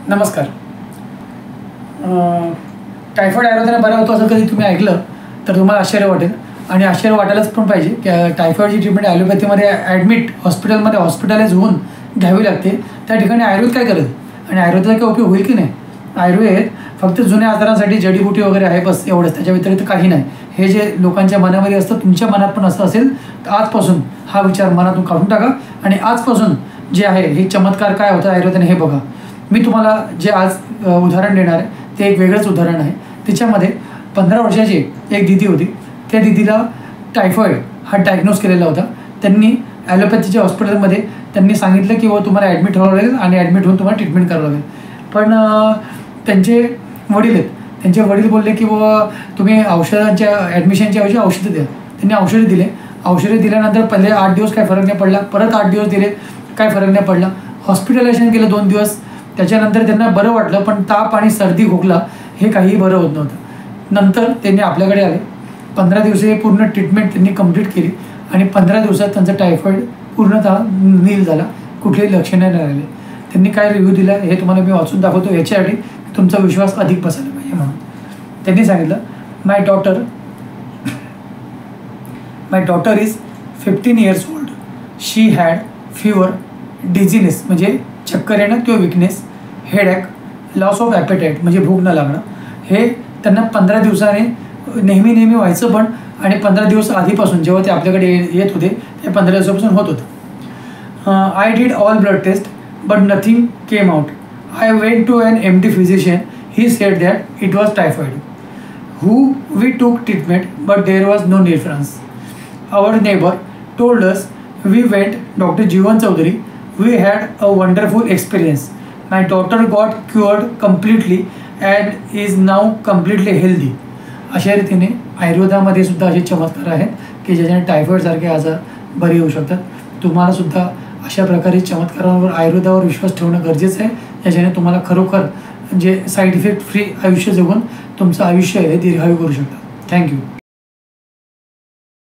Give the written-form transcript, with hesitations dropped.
नमस्कार. टायफॉईड आयुर्वेदाने बरा होतो असं कधी तुम्ही ऐकलं तर तुम्हाला आश्चर्य वाटेल आणि आश्चर्य वाटायलाच पण पाहिजे की टायफॉईडची ट्रीटमेंट ॲलोपॅथीमध्ये ॲडमिट हॉस्पिटलमध्ये हॉस्पिटलाइज होऊन घ्यावी लागते. त्या ठिकाणी आयुर्वेद काय करेल आणि आयुर्वेदाचा काय उपयोग होईल की नाही. आयुर्वेद फक्त जुन्या आजारांसाठी जडीबुटी वगैरे आहे बस एवढंच, त्याच्या व्यतिरिक्त काही नाही. हे जे लोकांच्या मनामध्ये असतं तुमच्या मनात पण असं असेल तर आजपासून हा विचार मनातून काढून टाका आणि आजपासून जे आहे हे चमत्कार काय होतं आयुर्वेदाने हे बघा. मी तुम्हाला जे आज उदाहरण देणार आहे ते एक वेगळंच उदाहरण आहे. तिच्यामध्ये 15 वर्षाची एक दिदी होती. त्या दिदीला टायफॉईड हा डायग्नोज केलेला होता. त्यांनी ॲलोपॅथीच्या हॉस्पिटलमध्ये त्यांनी सांगितलं की तुम्हाला ॲडमिट व्हावं लागेल आणि ॲडमिट होऊन तुम्हाला ट्रीटमेंट करावं लागेल. पण त्यांचे वडील आहेत, त्यांचे वडील बोलले की तुम्ही औषधांच्या ॲडमिशनच्या ऐवजी औषधं द्या. त्यांनी औषधे दिले. औषधे दिल्यानंतर पहिले 8 दिवस काय फरक नाही पडला. परत 8 दिवस दिले, काय फरक नाही पडला. हॉस्पिटलायझेशन केलं 2 दिवस. त्याच्यानंतर त्यांना बरं वाटलं, पण ताप आणि सर्दी खोकला हे काहीही बरं होत नव्हतं. नंतर त्यांनी आपल्याकडे आले. 15 दिवसाची पूर्ण ट्रीटमेंट त्यांनी कंप्लीट केली आणि 15 दिवसात त्यांचा टायफॉईड पूर्णतः नील झाला. कुठलेही लक्षणे नाही राहिले. त्यांनी काय रिव्ह्यू दिला हे तुम्हाला मी वाचून दाखवतो याच्यासाठी तुमचा विश्वास अधिक बसायला पाहिजे म्हणून. त्यांनी सांगितलं, my daughter is 15 years old. She had fever, dizziness म्हणजे चक्कर येणं किंवा weakness, headache, loss of appetite म्हणजे भूक न लागणं. हे त्यांना 15 दिवसाने नेहमी व्हायचं पण आणि 15 दिवस आधीपासून जेव्हा ते आपल्याकडे येत होते ते 15 दिवसापासून होत होतं. I did all blood test but nothing came out. I went to an MD physician. He said that it was typhoid. We took treatment, but there was no difference. Our neighbor told us we went Dr. Jeevan Chaudhary. We had a wonderful experience. My daughter got cured completely and is now completely healthy. अशा रीतीने आयुर्वेदामध्ये सुद्धा असे चमत्कार आहेत की ज्याच्याने टायफॉईडसारखे आजार बरे होऊ शकतात. तुम्हाला सुद्धा अशा प्रकारे चमत्कारांवर आयुर्वेदावर विश्वास ठेवणं गरजेचं आहे, ज्याच्याने तुम्हाला खरोखर म्हणजे साईड इफेक्ट फ्री आयुष्य जगून तुमचं आयुष्य हे दीर्घायू करू शकता. थँक्यू.